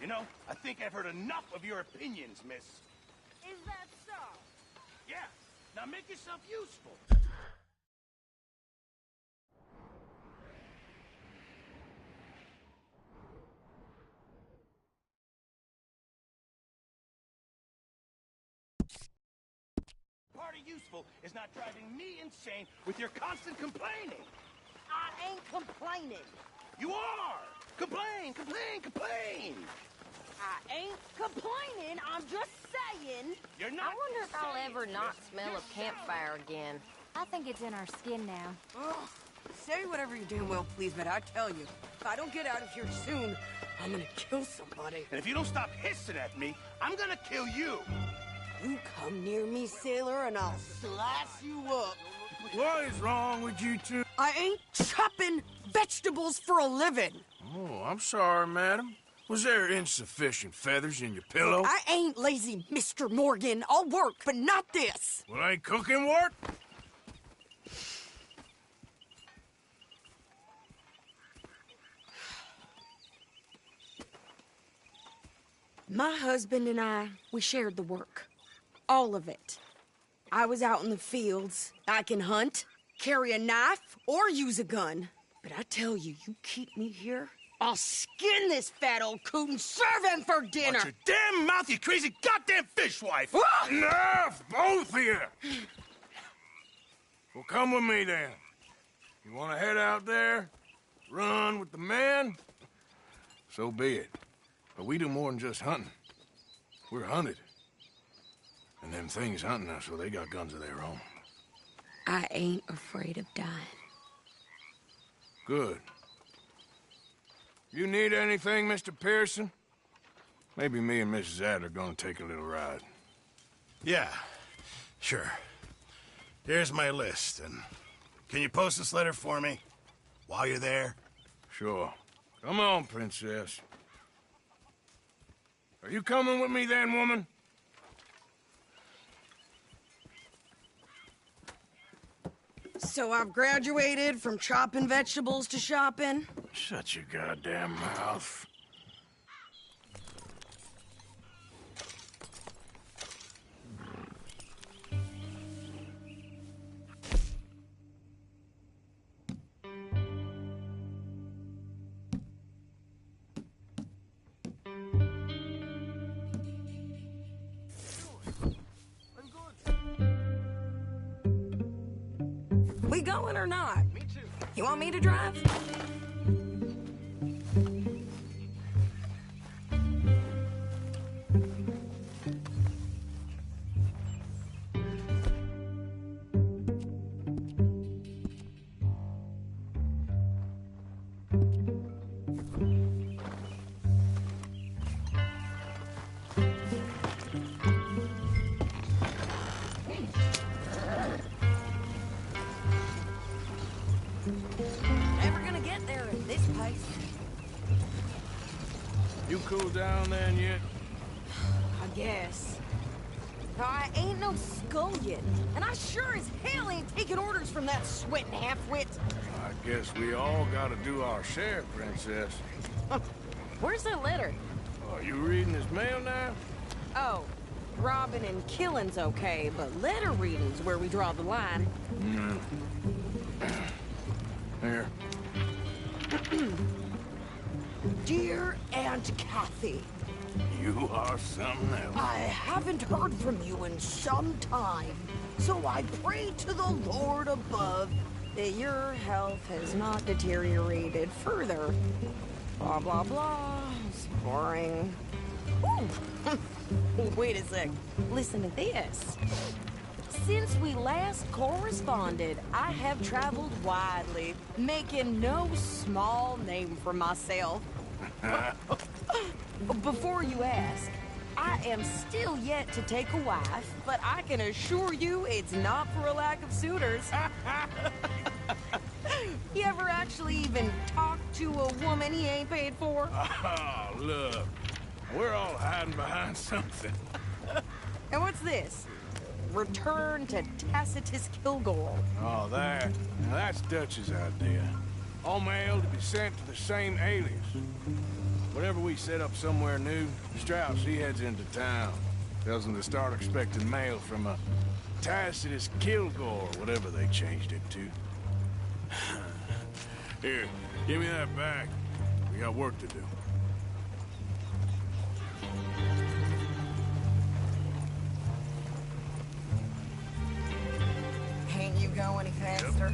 You know, I think I've heard enough of your opinions, miss. Is that so? Yeah. Now make yourself useful. Part of useful is not driving me insane with your constant complaining. I ain't complaining. You are! Complain, complain, complain! I ain't complaining, I'm just saying. You're not I wonder if I'll saying, ever not miss. smell You're of campfire again. I think it's in our skin now. Ugh. Say whatever you damn well please, but I tell you, if I don't get out of here soon, I'm gonna kill somebody. And if you don't stop hissing at me, I'm gonna kill you. You come near me, sailor, and I'll slice you up. What is wrong with you two? I ain't chopping vegetables for a living. Oh, I'm sorry, madam. Was there insufficient feathers in your pillow? I ain't lazy, Mr. Morgan. I'll work, but not this. Well, ain't cooking work? My husband and I, we shared the work. All of it. I was out in the fields. I can hunt, carry a knife, or use a gun. But I tell you, you keep me here, I'll skin this fat old coot and serve him for dinner. Watch your damn mouth, you crazy goddamn fishwife! Enough, both of you! Well, come with me, then. You want to head out there, run with the men? So be it. But we do more than just hunting. We're hunted. And them things hunting us, so they got guns of their own. I ain't afraid of dying. Good. You need anything, Mr. Pearson? Maybe me and Mrs. Adler are gonna take a little ride. Yeah, sure. Here's my list, and can you post this letter for me while you're there? Sure. Come on, princess. Are you coming with me then, woman? So I've graduated from chopping vegetables to shopping. Shut your goddamn mouth. We going or not? Me too. You want me to drive? Never gonna get there at this pace. You cool down then yet? I guess. I ain't no scullion, and I sure as hell ain't taking orders from that sweating half-wit. I guess we all gotta do our share, princess. Where's that letter? Are you reading his mail now? Oh, robbing and killing's okay, but letter reading's where we draw the line. Here. Dear Aunt Kathy, You are something else. I haven't heard from you in some time, so I pray to the Lord above that your health has not deteriorated further. Blah, blah, blah. It's boring. Ooh. Wait a sec. Listen to this. Since we last corresponded, I have traveled widely, making no small name for myself. Before you ask, I am still yet to take a wife, but I can assure you it's not for a lack of suitors. You ever actually even talk to a woman he ain't paid for? Oh, look. We're all hiding behind something. And what's this? Return to Tacitus Kilgore. Oh, that. Now, that's Dutch's idea. All mail to be sent to the same alias. Whenever we set up somewhere new, Strauss, he heads into town. Tells them to start expecting mail from a Tacitus Kilgore, whatever they changed it to. Here, give me that bag. We got work to do. Can't you go any faster?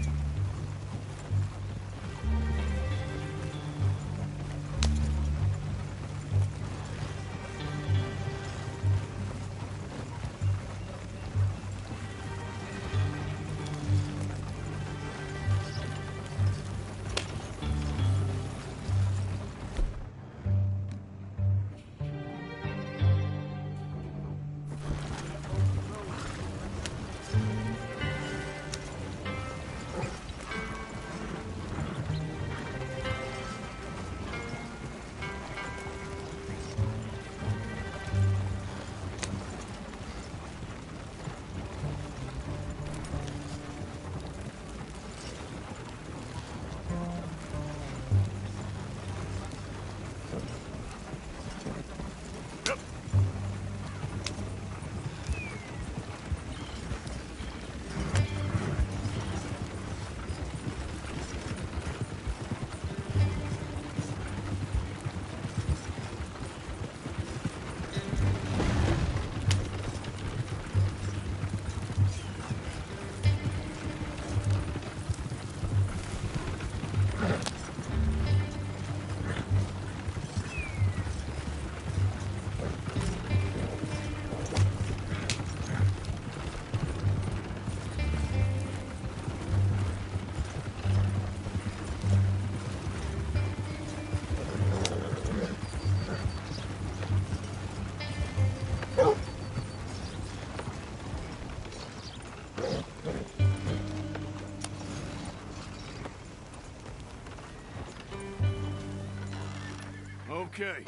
Okay,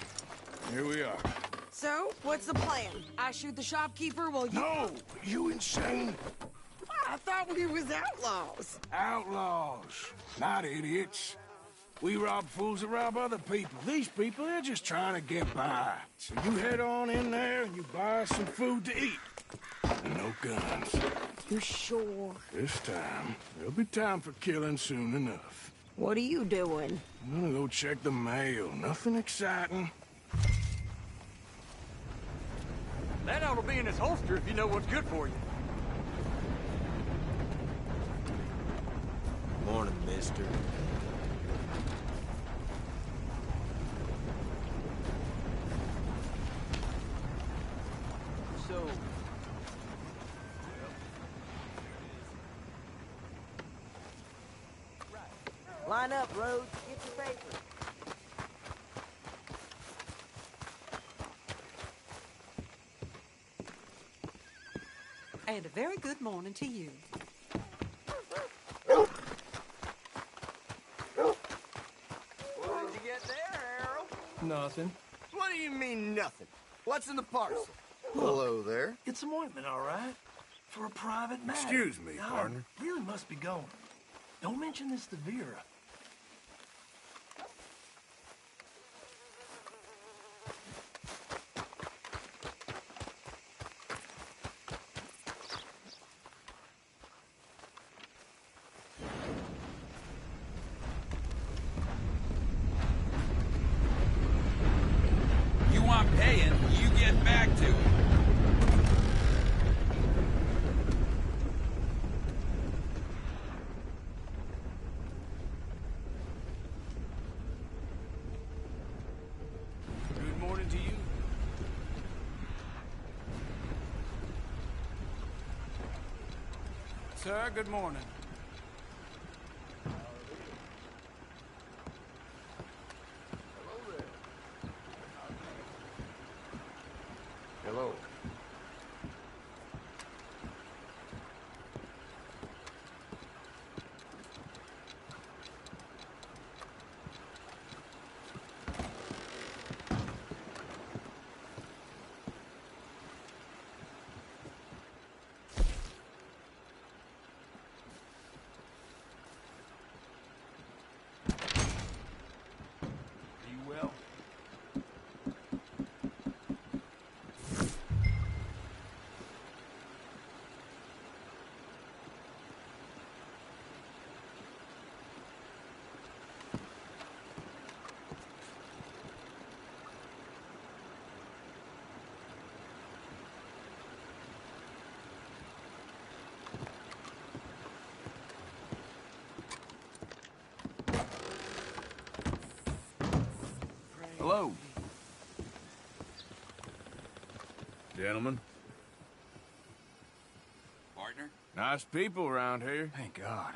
here we are. So, what's the plan? I shoot the shopkeeper while you... No! You insane? I thought we was outlaws. Outlaws, not idiots. We rob fools that rob other people. These people, they're just trying to get by. So you head on in there and you buy us some food to eat. And no guns. You sure? This time, there'll be time for killing soon enough. What are you doing? I'm gonna go check the mail. Nothing exciting. That ought to be in his holster if you know what's good for you. Morning, mister. So, Line up, Rhodes. Get your paper. And a very good morning to you. what did you get there, Harold? Nothing. What do you mean, nothing? What's in the parcel? Hello there. It's some ointment, all right? For a private matter. Excuse me, Now, partner. I really must be going. Don't mention this to Vera. You want paying, you get back to it. Good morning to you. Sir, good morning. Hello. Hello. Gentlemen. Partner? Nice people around here. Thank God.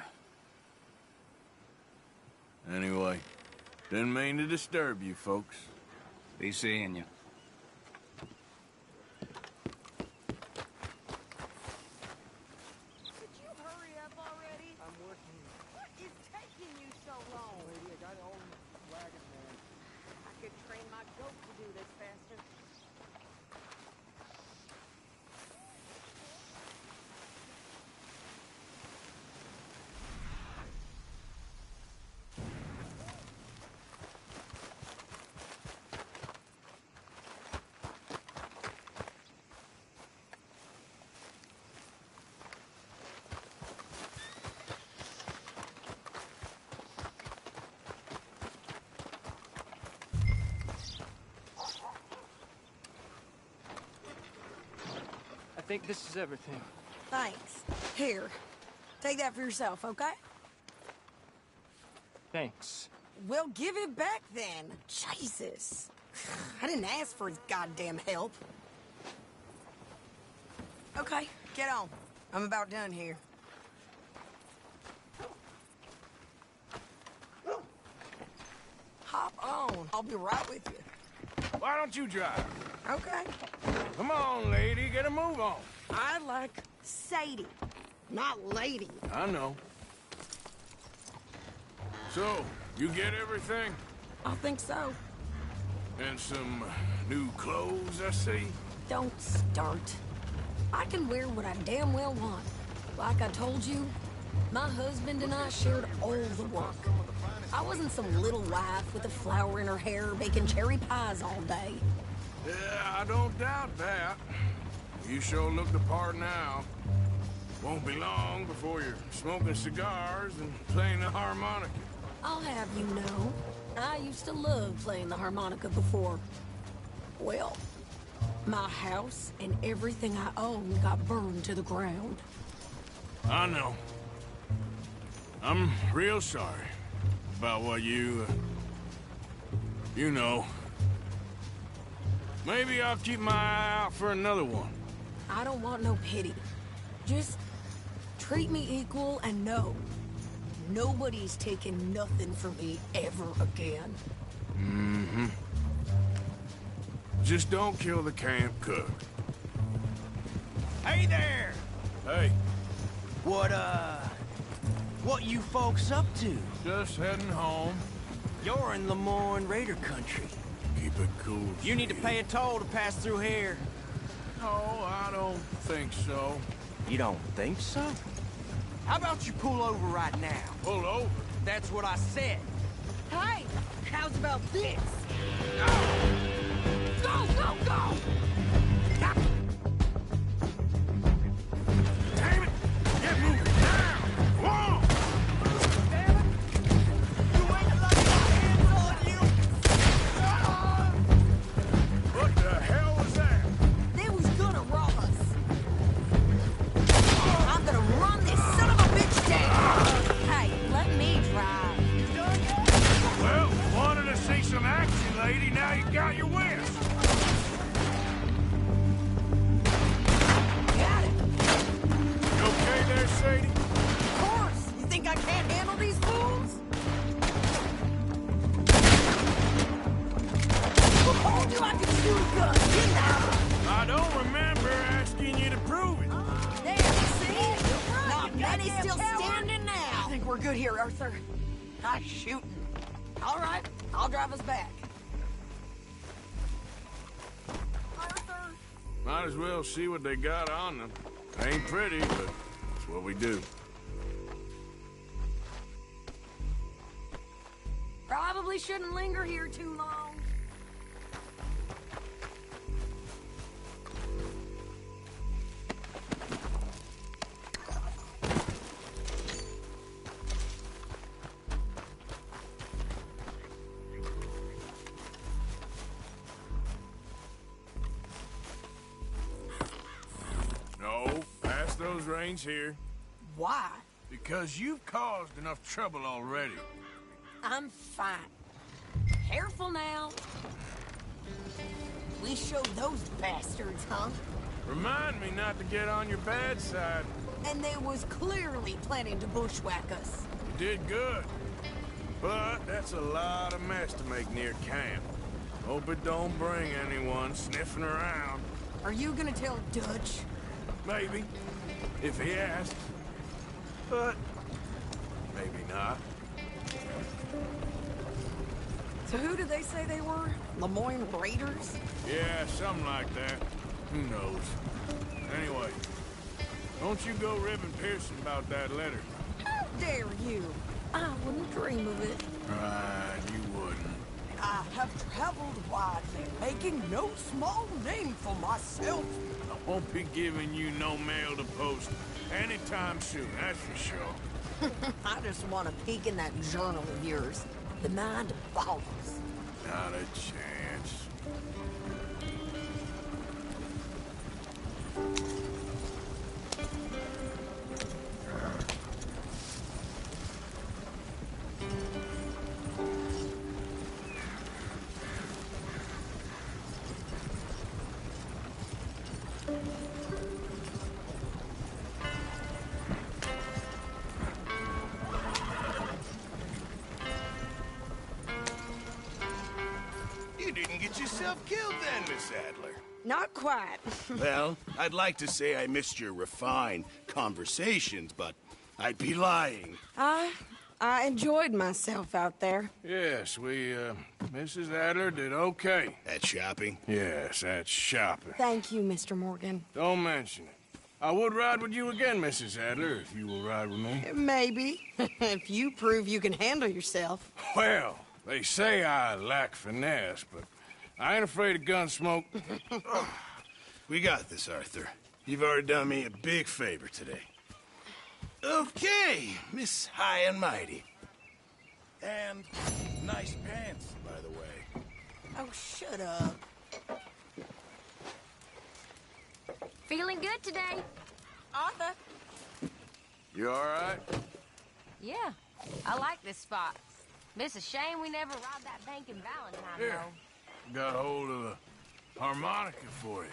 Anyway, didn't mean to disturb you folks. Be seeing you. Could you hurry up already? I'm working. What is taking you so long? Lady, I got it all in the wagon, man. I could train my goat to do this faster. I think this is everything. Thanks. Here, take that for yourself, okay? Thanks. Well, give it back then. Jesus. I didn't ask for his goddamn help. Okay, get on. I'm about done here. Hop on. I'll be right with you. Why don't you drive? Okay. Come on, lady, get a move on. I like Sadie, not lady. I know. So, you get everything? I think so. And some new clothes, I see? Don't start. I can wear what I damn well want. Like I told you, my husband and I shared all the work. I wasn't some little wife with a flower in her hair baking cherry pies all day. Yeah, I don't doubt that. You sure look the part now. Won't be long before you're smoking cigars and playing the harmonica. I'll have you know, I used to love playing the harmonica before. Well, my house and everything I own got burned to the ground. I know. I'm real sorry about what you know. Maybe I'll keep my eye out for another one. I don't want no pity. Just treat me equal and know nobody's taking nothing from me ever again. Mm-hmm. Just don't kill the camp cook. Hey there! Hey, What you folks up to? just heading home. You're in Lemoyne Raider country. Keep it cool. You need to pay a toll to pass through here. No, I don't think so. You don't think so? How about you pull over right now? Pull over. That's what I said. Hey, how's about this? Go, go, go! Damn it! Get moving now! Come on! Damn it! You ain't lucky my hands on you! What the hell was that? They was gonna rob us. I'm gonna run this son of a bitch down. Hey, let me drive. Well, wanted to see some action, lady. Now you got your wish. Got it. You okay there, Sadie? Of course. You think I can't handle these fools? Who told you I could shoot a gun? Get out. I don't remember asking you to prove it. There, see? Not many still standing now. I think we're good here, Arthur. Nice shooting. All right, I'll drive us back. Arthur. Might as well see what they got on them. Ain't pretty, but it's what we do. Probably shouldn't linger here too long. No, pass those reins here. Why? Because you've caused enough trouble already. I'm fine. Careful now. We showed those bastards, huh? Remind me not to get on your bad side. And they was clearly planning to bushwhack us. You did good. But that's a lot of mess to make near camp. Hope it don't bring anyone sniffing around. Are you gonna tell Dutch? Maybe, if he asks. But maybe not. So who did they say they were? Lemoyne Raiders? Yeah, something like that. Who knows? Anyway, don't you go ribbing Pearson about that letter. How dare you? I wouldn't dream of it. Right, you wouldn't. I have traveled widely, making no small name for myself. I won't be giving you no mail to post anytime soon, that's for sure. I just want to peek in that journal of yours. The mind follows. Not a chance. You didn't get yourself killed then, Miss Adler. Not quite. Well, I'd like to say I missed your refined conversations, but I'd be lying. I enjoyed myself out there. Yes, Mrs. Adler did okay. At shopping? Yes, that's shopping. Thank you, Mr. Morgan. Don't mention it. I would ride with you again, Mrs. Adler, if you will ride with me. Maybe. If you prove you can handle yourself. Well, they say I lack finesse, but I ain't afraid of gun smoke. We got this, Arthur. You've already done me a big favor today. Okay, Miss High and Mighty. And nice pants, by the way. Oh, shut up. Feeling good today? Arthur? You all right? Yeah, I like this spot. It's a shame we never robbed that bank in Valentine, Here. though. Got hold of a harmonica for you.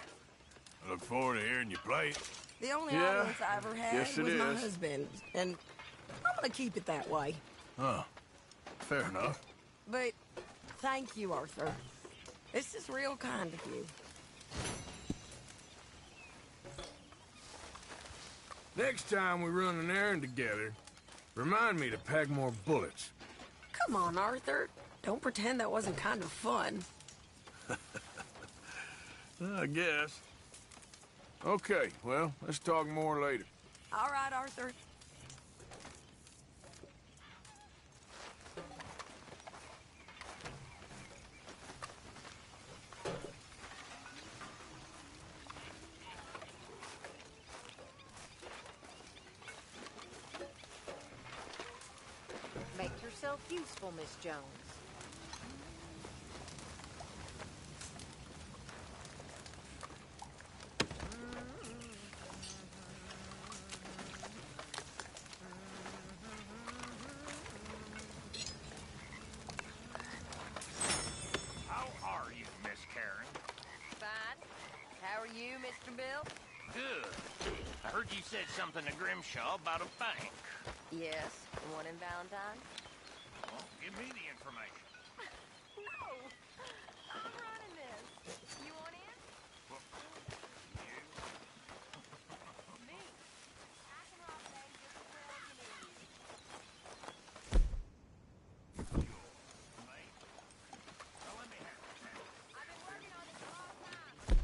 I look forward to hearing you play it. The only Yeah, audience I ever had yes, it was my is. husband. And I'm gonna keep it that way. Huh. Fair enough. But thank you, Arthur. This is real kind of you. Next time we run an errand together, remind me to pack more bullets. Come on, Arthur. Don't pretend that wasn't kind of fun. I guess. Okay, well, let's talk more later. All right, Arthur. Make yourself useful, Miss Jones. How are you, Miss Karen? Fine. How are you, Mr. Bill? Good. I heard you said something to Grimshaw about a bank. Yes, the one in Valentine. Well, give me the information. No! I'm running this. You want in? Me. I can rob a bank just as well as you need. Well, let me have it. I've been working on this a long time.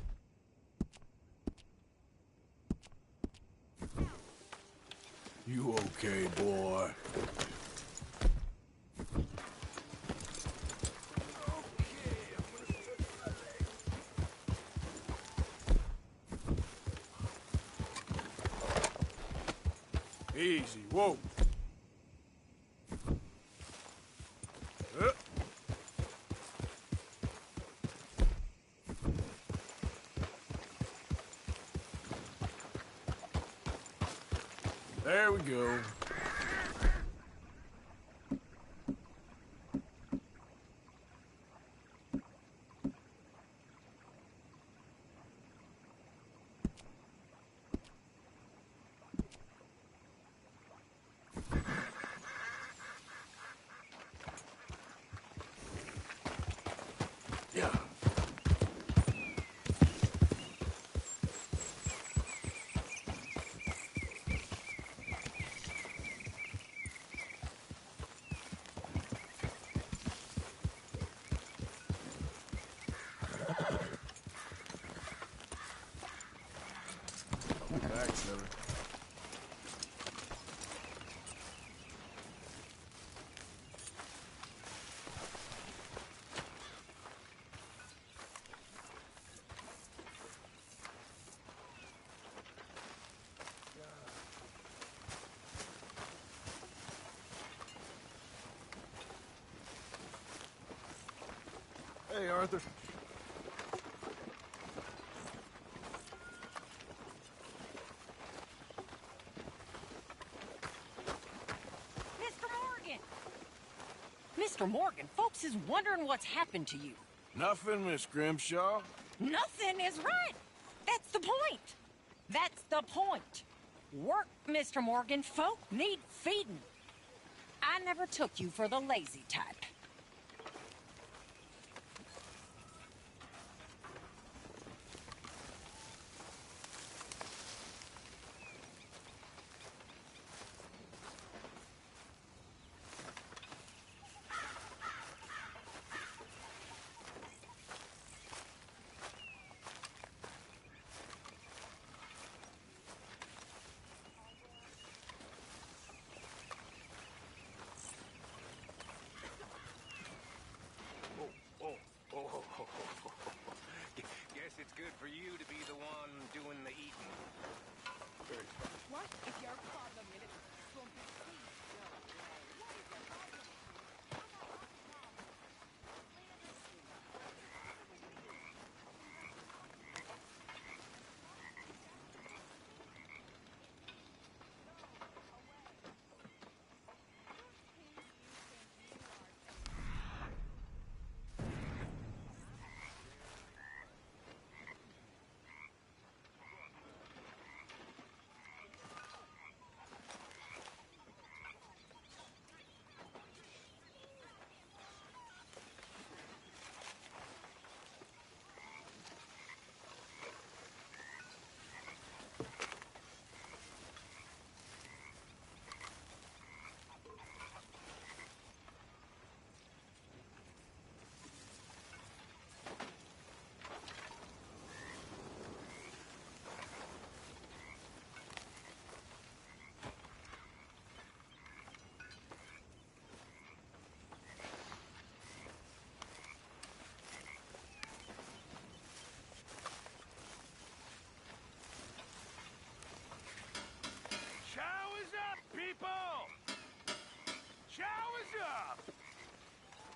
You okay, boy? Easy, whoa. There we go. Thanks, Silver. Hey, Arthur. Mr. Morgan, folks is wondering what's happened to you. Nothing, Miss Grimshaw. Nothing is right. That's the point. That's the point. Work, Mr. Morgan. Folk need feeding. I never took you for the lazy type. Guess it's good for you to be the one doing the eating. What is your problem? It is something. What is your problem?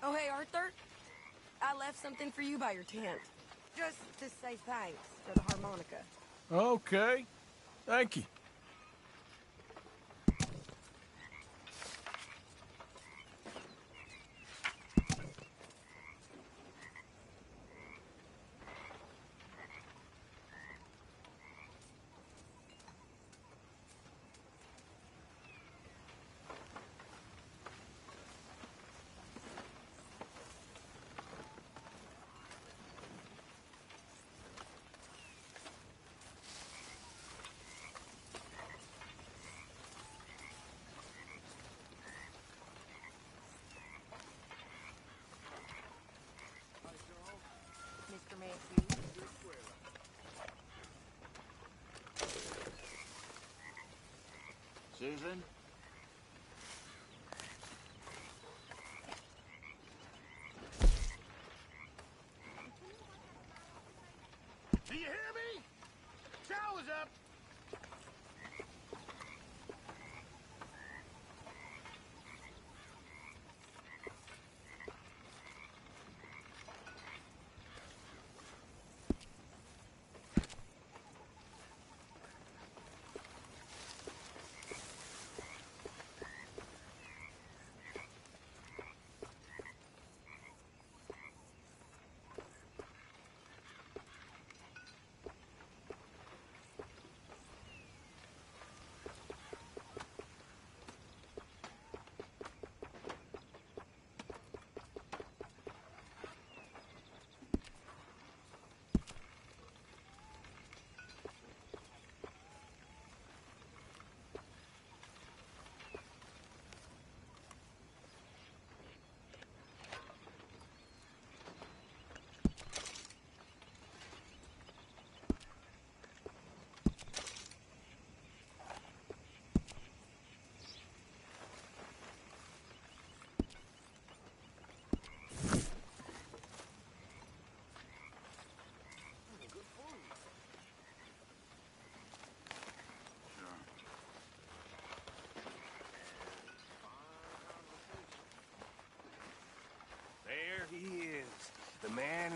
Oh, hey, Arthur. I left something for you by your tent. Just to say thanks for the harmonica. Okay. Thank you. Mr. Matthews. Susan? Do you hear me? Shower's up.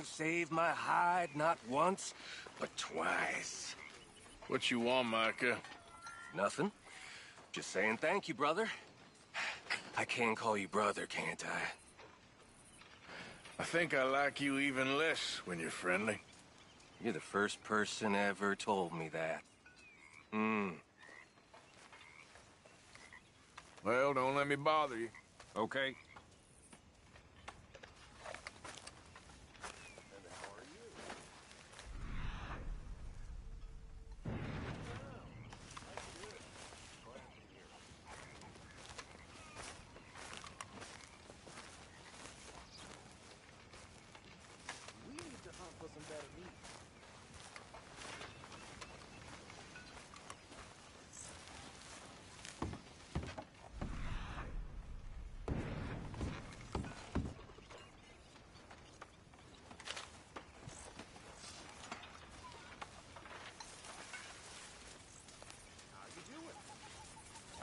hasn't saved my hide not once, but twice. What you want, Micah? Nothing. Just saying thank you, brother. I can call you brother, can't I? I think I like you even less when you're friendly. You're the first person ever told me that. Well, don't let me bother you. Okay.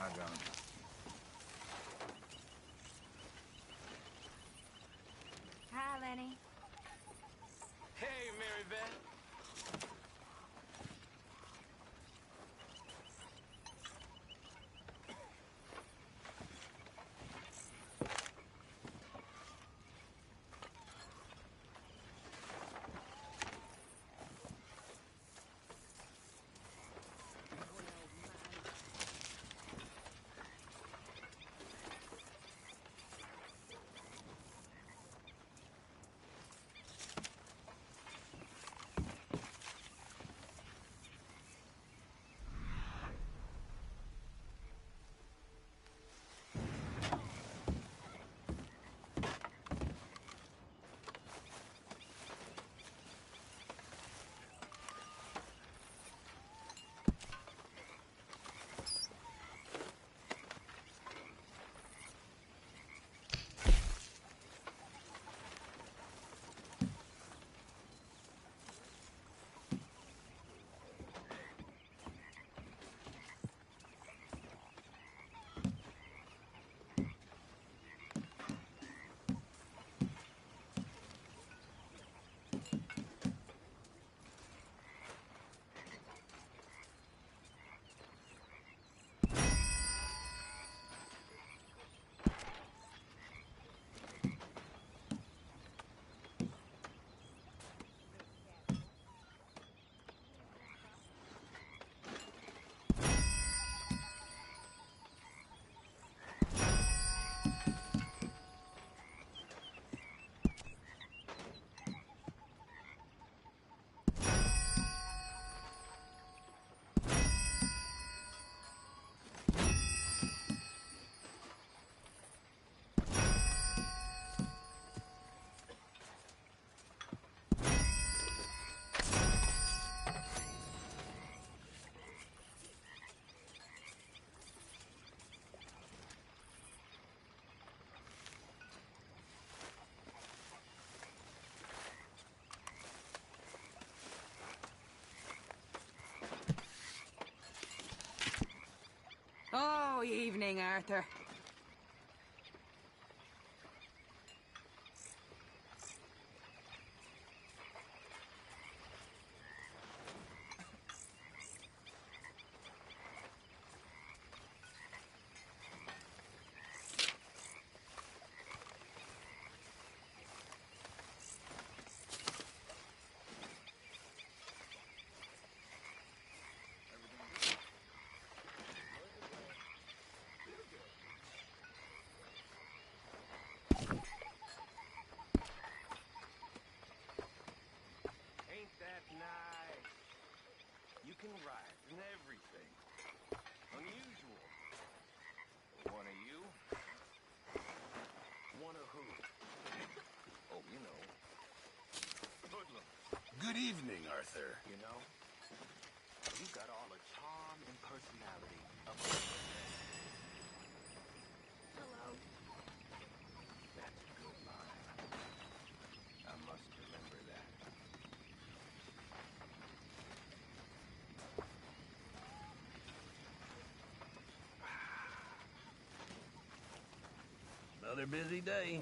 I got him. Hi, Lenny. Hey, Mary Beth. Oh, evening, Arthur. Ain't that nice? You can ride and everything. Unusual. One of you? One of who? Oh, you know. Hoodlum. Good evening, Arthur. You know? You've got all the charm and personality of a... Hello. That's a good line. I must remember that. Another busy day.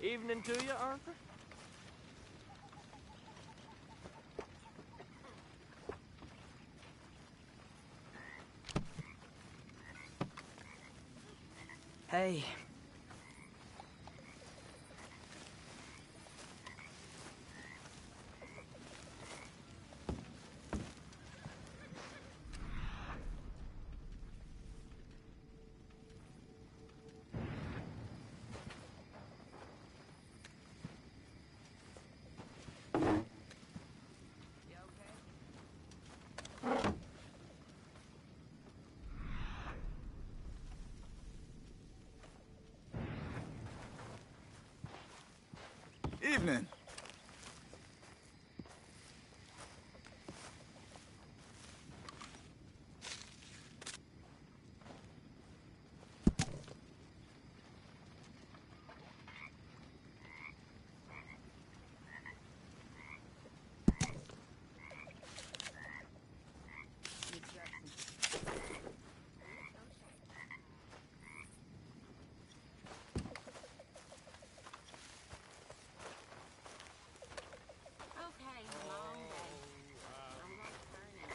Evening to you, Arthur. Hey. Evening.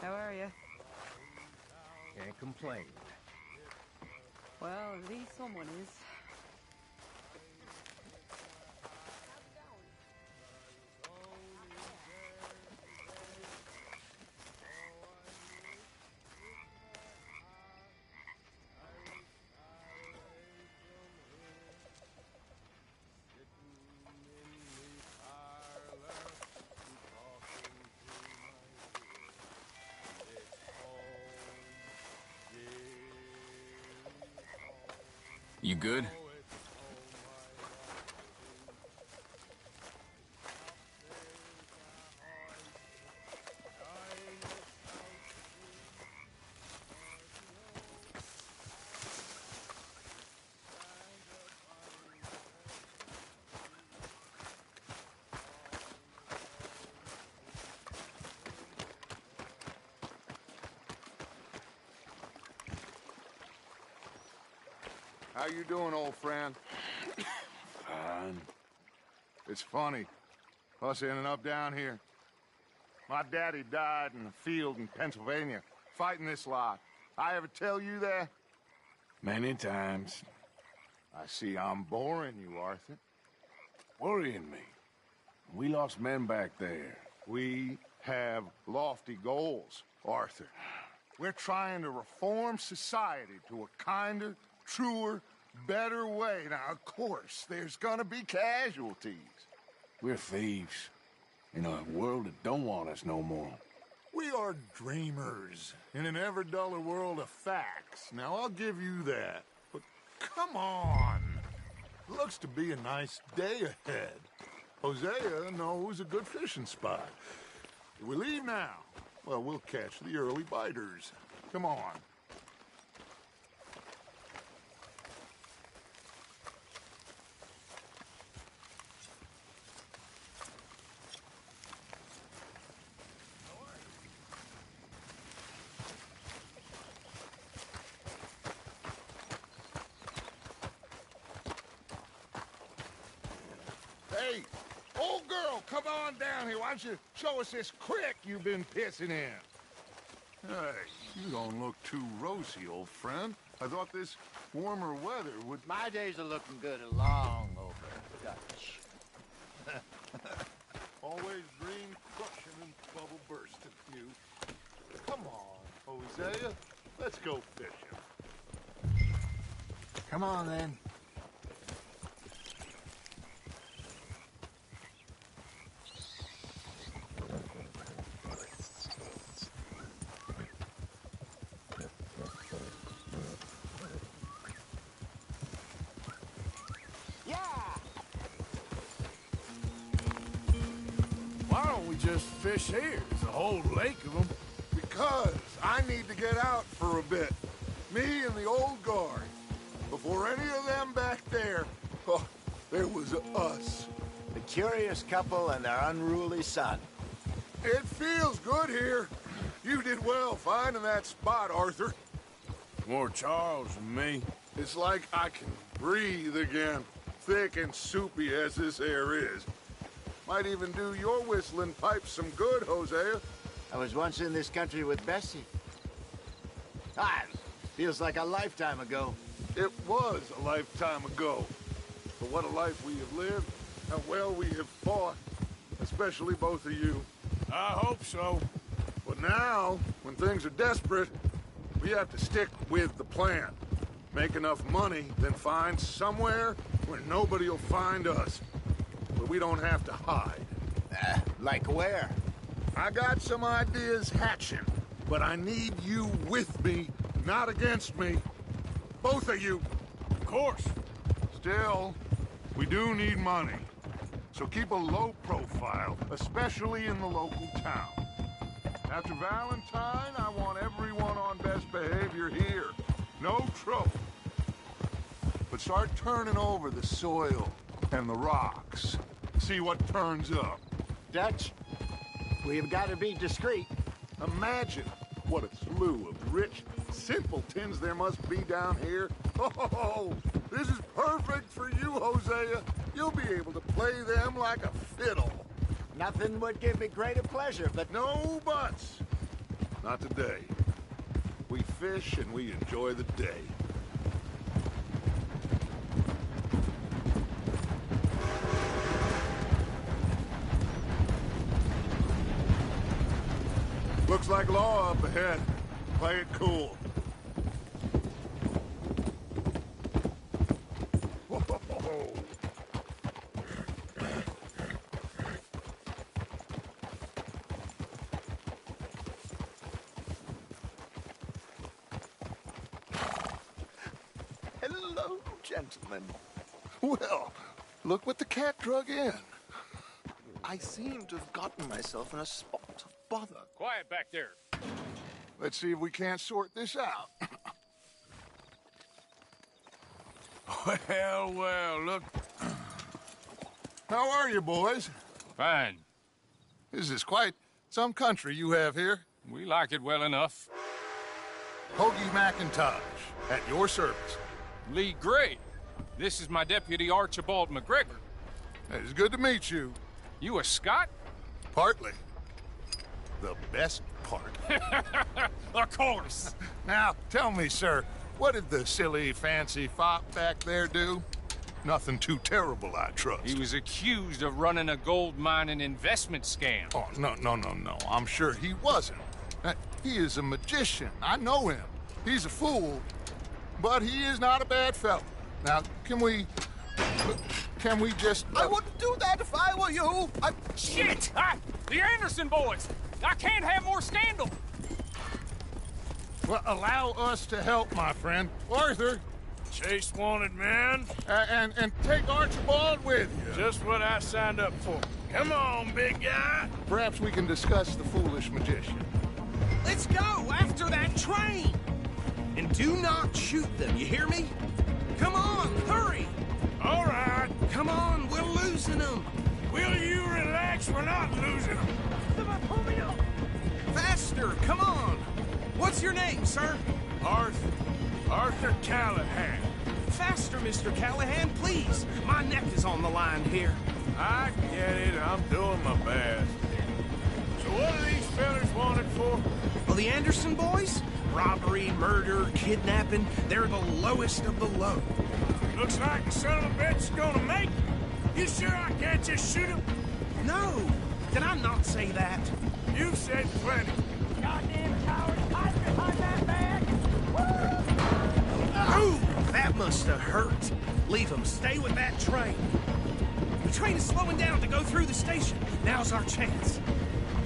How are you? Can't complain. Well, at least someone is. You good? How you doing, old friend? Fine. It's funny. Us ending up down here. My daddy died in the field in Pennsylvania, fighting this lot. I ever tell you that? Many times. I see I'm boring you, Arthur. Worrying me. We lost men back there. We have lofty goals, Arthur. We're trying to reform society to a kinder, truer, better way. Now, of course, there's gonna be casualties. We're thieves. In a world that don't want us no more. We are dreamers in an ever duller world of facts. Now, I'll give you that. But come on. Looks to be a nice day ahead. Hosea knows a good fishing spot. If we leave now, well, we'll catch the early biters. Come on. Hey, old girl, come on down here. Why don't you show us this creek you've been pissing in? Hey, you don't look too rosy, old friend. I thought this warmer weather would... My days are looking good along over Dutch. Always dream crushing and bubble bursting, you. Come on, Hosea. Let's go fishing. Come on, then. Why don't we just fish here? There's a whole lake of them. Because I need to get out for a bit. Me and the old guard. Before any of them back there, oh, there was us. The curious couple and their unruly son. It feels good here. You did well finding that spot, Arthur. More Charles than me. It's like I can breathe again. thick and soupy as this air is. Might even do your whistling pipes some good, Hosea. I was once in this country with Bessie. Ah, feels like a lifetime ago. It was a lifetime ago. But what a life we have lived, how well we have fought, especially both of you. I hope so. But now, when things are desperate, we have to stick with the plan. Make enough money, then find somewhere where nobody will find us. Where we don't have to hide. Like where? I got some ideas hatching, but I need you with me, not against me. Both of you. Of course. Still, we do need money. So keep a low profile, especially in the local town. After Valentine, I want everyone on best behavior here. No trouble. But start turning over the soil and the rocks. See what turns up. Dutch, we've got to be discreet. Imagine what a slew of rich simpletons there must be down here. Oh, this is perfect for you, Hosea. You'll be able to play them like a fiddle. Nothing would give me greater pleasure, but... No buts. Not today. We fish and we enjoy the day. Looks like law up ahead. Play it cool. Whoa. Hello, gentlemen. Well, look what the cat drug in. I seem to have gotten myself in a spot of bother. Quiet back there. Let's see if we can't sort this out. Well, look. How are you, boys? Fine. This is quite some country you have here. We like it well enough. Hoagie McIntosh, at your service. Lee Gray. This is my deputy Archibald McGregor. It's good to meet you. You a Scot? Partly. The best part. Of course. Now, tell me, sir, what did the silly, fancy fop back there do? Nothing too terrible, I trust. He was accused of running a gold mining investment scam. Oh, no. I'm sure he wasn't. He is a magician. I know him. He's a fool, but he is not a bad fellow. Now, can we just... I wouldn't do that if I were you. Shit! The Anderson boys! I can't have more scandal! Well, allow us to help, my friend. Arthur! Chase wanted man. And take Archibald with you. Just what I signed up for. Come on, big guy. Perhaps we can discuss the foolish magician. Let's go after that train! And do not shoot them, you hear me? Come on, hurry! All right. Come on, we're losing them. Will you relax? We're not losing them. Faster, come on. What's your name, sir? Arthur Callahan. Faster, Mr. Callahan, please. My neck is on the line here. I get it. I'm doing my best. So what are these fellas wanted for? Well, the Anderson boys? Robbery, murder, kidnapping. They're the lowest of the low. Looks like the son of a bitch is gonna make it. You sure I can't just shoot him? No. Did I not say that? You've said plenty. Goddamn coward, hide behind that bag! Oh, that must have hurt. Leave them. Stay with that train. The train is slowing down to go through the station. Now's our chance.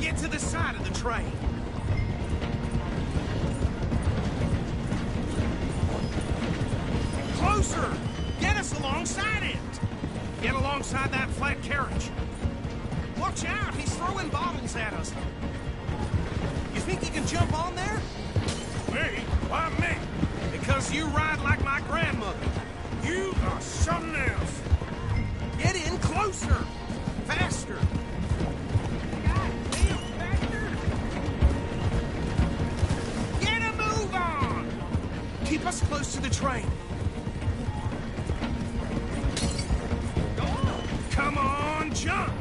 Get to the side of the train. Closer! Get us alongside it! Get alongside that flat carriage. Watch out! He's throwing bottles at us. You think you can jump on there? Me? Why me? Because you ride like my grandmother. You are something else. Get in closer! Faster! Goddamn factor! Get a move on! Keep us close to the train. jump!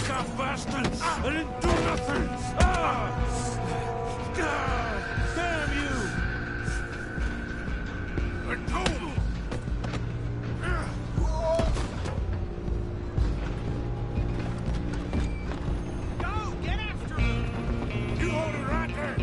God bastards! I didn't do nothing! God damn you! Let go! Go! Get after him! You hold it right there!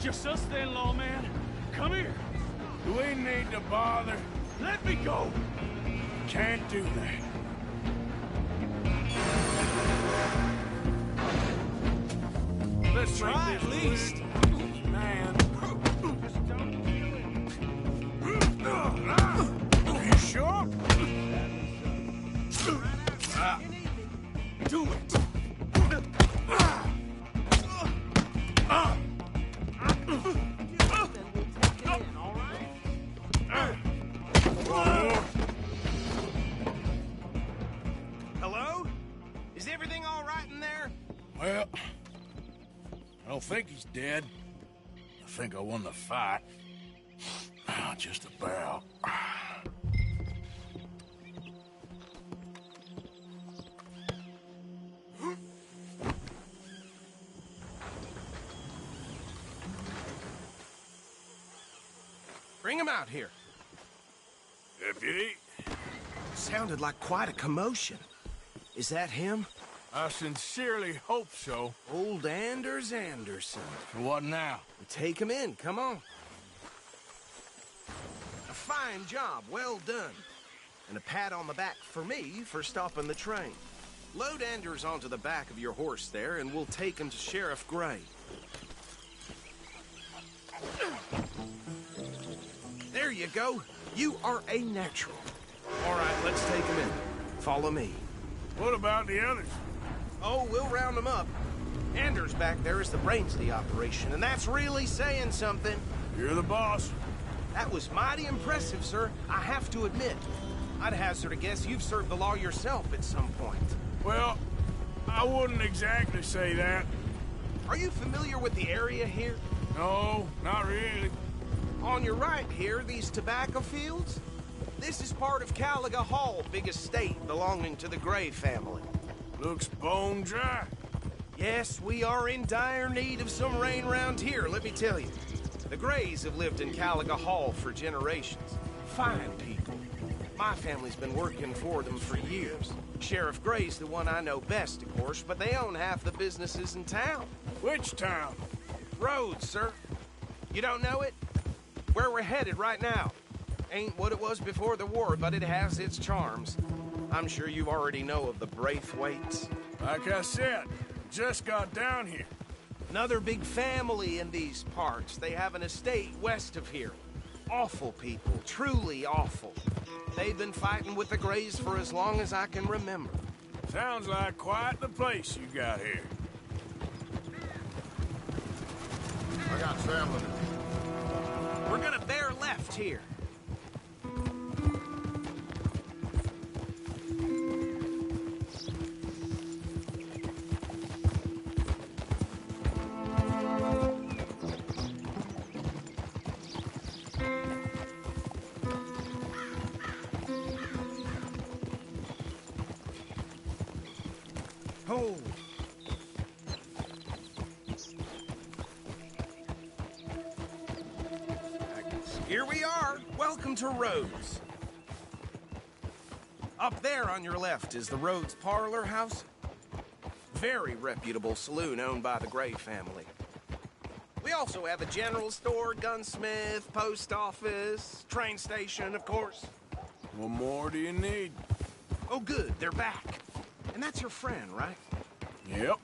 Just us then, lawman. Come here. Do we need to bother? Let me go. Can't do that. Let's try at least. Man. Are you sure? Do it. Hello? Is everything all right in there? Well, I don't think he's dead. I think I won the fight. Just about. Bring him out here. Deputy? Sounded like quite a commotion. Is that him? I sincerely hope so. Old Anders Anderson. What now? Take him in, come on. A fine job, well done. And a pat on the back for me for stopping the train. Load Anders onto the back of your horse there, and we'll take him to Sheriff Gray. There you go. You are a natural. All right, let's take him in. Follow me. What about the others? Oh, we'll round them up. Anders back there is the brains of the operation, and that's really saying something. You're the boss. That was mighty impressive, sir. I have to admit. I'd hazard a guess you've served the law yourself at some point. Well, I wouldn't exactly say that. Are you familiar with the area here? No, not really. On your right here, these tobacco fields? This is part of Caliga Hall, big estate belonging to the Gray family. Looks bone dry. Yes, we are in dire need of some rain round here, let me tell you. The Grays have lived in Caliga Hall for generations. Fine people. My family's been working for them for years. Sheriff Gray's the one I know best, of course, but they own half the businesses in town. Which town? Rhodes, sir. You don't know it? Where we're headed right now. Ain't what it was before the war, but it has its charms. I'm sure you already know of the Braithwaites. Like I said, just got down here. Another big family in these parts. They have an estate west of here. Awful people, truly awful. They've been fighting with the Greys for as long as I can remember. Sounds like quite the place you got here. I got family. We're gonna bear left here. Oh. Here we are. Welcome to Rhodes. Up there on your left is the Rhodes Parlor House. Very reputable saloon owned by the Gray family. We also have a general store, gunsmith, post office, train station, of course. What more do you need? Oh, good. They're back. And that's your friend, right? Yep.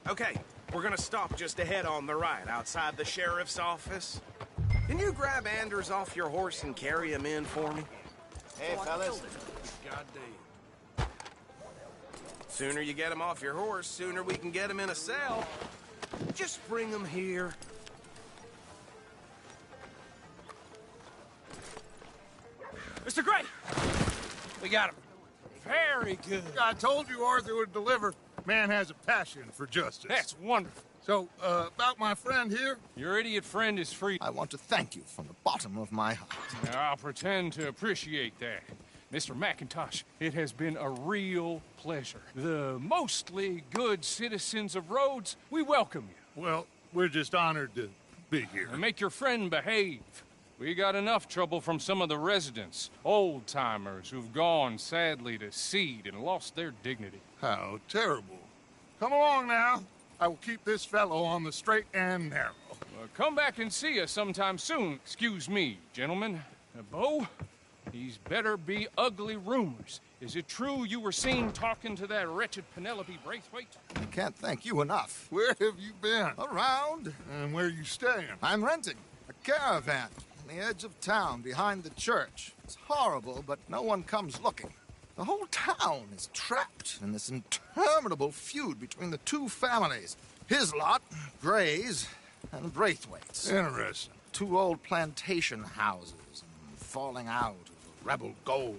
Okay, we're gonna stop just ahead on the right, outside the sheriff's office. Can you grab Anders off your horse and carry him in for me? Hey, fellas. Goddamn. Sooner you get him off your horse, sooner we can get him in a cell. Just bring him here. Mr. Gray! We got him. Very good. I told you Arthur would deliver. Man has a passion for justice. That's wonderful. So, about my friend here? Your idiot friend is free. I want to thank you from the bottom of my heart. I'll pretend to appreciate that. Mr. McIntosh, it has been a real pleasure. The mostly good citizens of Rhodes, we welcome you. Well, we're just honored to be here. And make your friend behave. We got enough trouble from some of the residents, old-timers who've gone, sadly, to seed and lost their dignity. How terrible. Come along now. I will keep this fellow on the straight and narrow. Come back and see us sometime soon. Excuse me, gentlemen. Bo, these better be ugly rumors. Is it true you were seen talking to that wretched Penelope Braithwaite? I can't thank you enough. Where have you been? Around. And where are you staying? I'm renting a caravan on the edge of town behind the church. It's horrible, but no one comes looking. The whole town is trapped in this interminable feud between the two families. His lot, Gray's, and Braithwaite's. Interesting. Two old plantation houses, and falling out of rebel gold,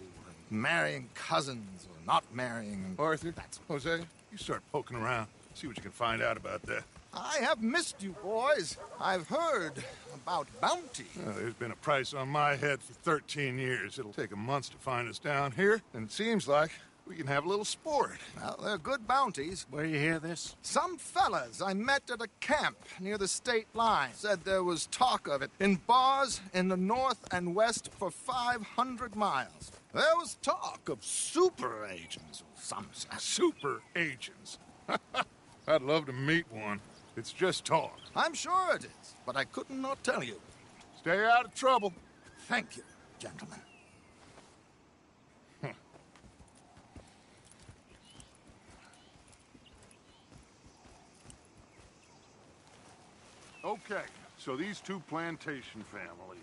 and marrying cousins or not marrying. Arthur, Jose, you start poking around. See what you can find out about that. I have missed you, boys. I've heard about bounty. Well, there's been a price on my head for 13 years. It'll take 'em months to find us down here, and it seems like we can have a little sport. Well, they're good bounties. Where you hear this? Some fellas I met at a camp near the state line said there was talk of it in bars in the north and west for 500 miles. There was talk of super agents of some sort. Super agents? I'd love to meet one. It's just talk. I'm sure it is, but I could not tell you. Stay out of trouble. Thank you, gentlemen. Okay, so these two plantation families.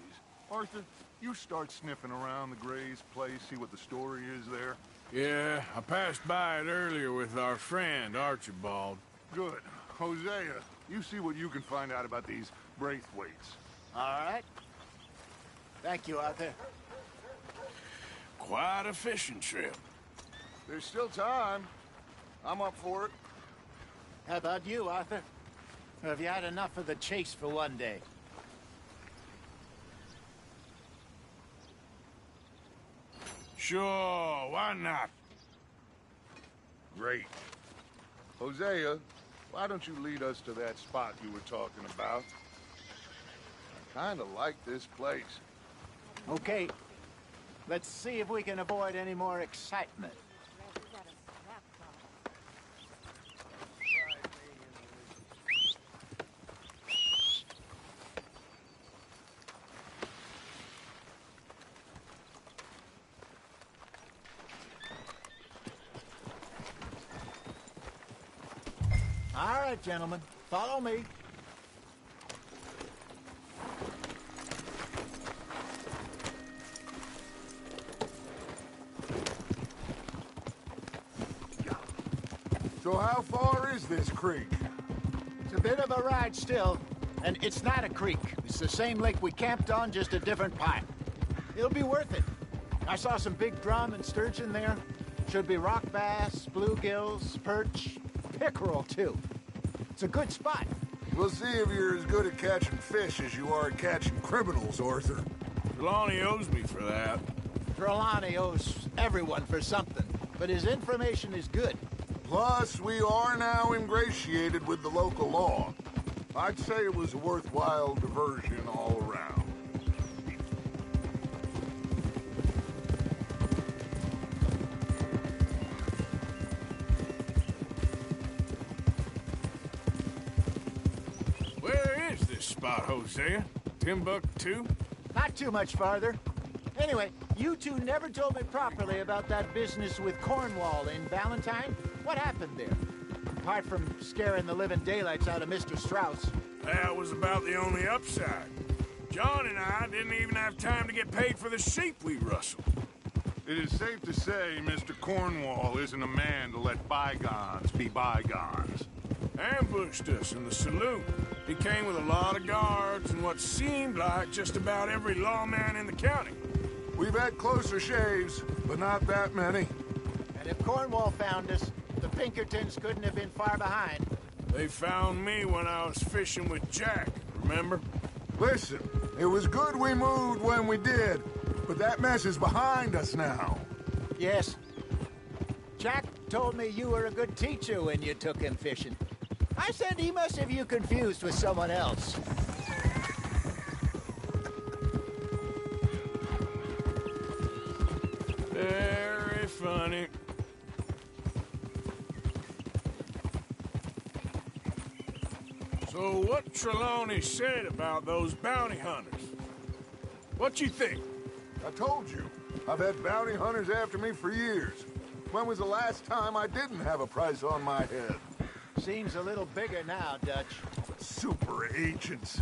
Arthur, you start sniffing around the Gray's place, see what the story is there. Yeah, I passed by it earlier with our friend, Archibald. Good. Hosea, you see what you can find out about these Braithwaites. All right. Thank you, Arthur. Quite a fishing trip. There's still time. I'm up for it. How about you, Arthur? Or have you had enough of the chase for one day? Sure, why not? Great. Hosea, why don't you lead us to that spot you were talking about? I kind of like this place. Okay. Let's see if we can avoid any more excitement. All right, gentlemen. Follow me. So how far is this creek? It's a bit of a ride still, and it's not a creek. It's the same lake we camped on, just a different pipe. It'll be worth it. I saw some big drum and sturgeon there. Should be rock bass, bluegills, perch, pickerel, too. It's a good spot. We'll see if you're as good at catching fish as you are at catching criminals, Arthur. Trelawney owes me for that. Trelawney owes everyone for something, but his information is good. Plus, we are now ingratiated with the local law. I'd say it was a worthwhile diversion all around. Where is this spot, Hosea? Timbuktu? Not too much farther. Anyway, you two never told me properly about that business with Cornwall in Valentine. What happened there? Apart from scaring the living daylights out of Mr. Strauss. That was about the only upside. John and I didn't even have time to get paid for the sheep we rustled. It is safe to say Mr. Cornwall isn't a man to let bygones be bygones. Ambushed us in the saloon. He came with a lot of guards and what seemed like just about every lawman in the county. We've had closer shaves, but not that many. And if Cornwall found us, the Pinkertons couldn't have been far behind. They found me when I was fishing with Jack, remember? Listen, it was good we moved when we did, but that mess is behind us now. Yes. Jack told me you were a good teacher when you took him fishing. I said he must have you confused with someone else. Very funny. So what Trelawney said about those bounty hunters? What you think? I told you. I've had bounty hunters after me for years. When was the last time I didn't have a price on my head? Seems a little bigger now, Dutch. Super agents.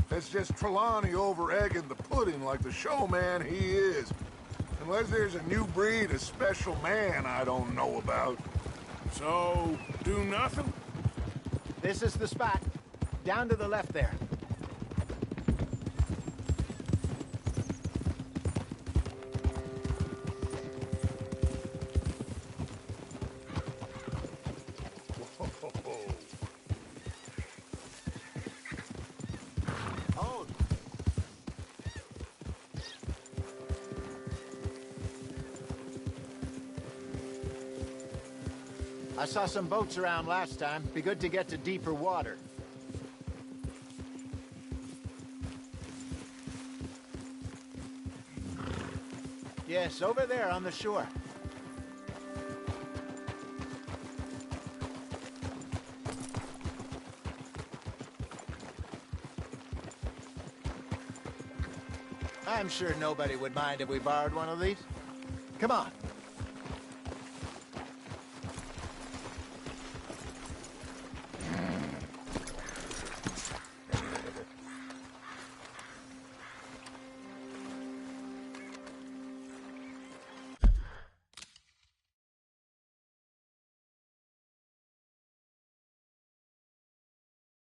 That's just Trelawney over-egging the pudding like the showman he is. Unless there's a new breed of special man I don't know about. So, do nothing? This is the spot. Down to the left there. Hold. I saw some boats around last time. Be good to get to deeper water. Yes, over there on the shore. I'm sure nobody would mind if we borrowed one of these. Come on,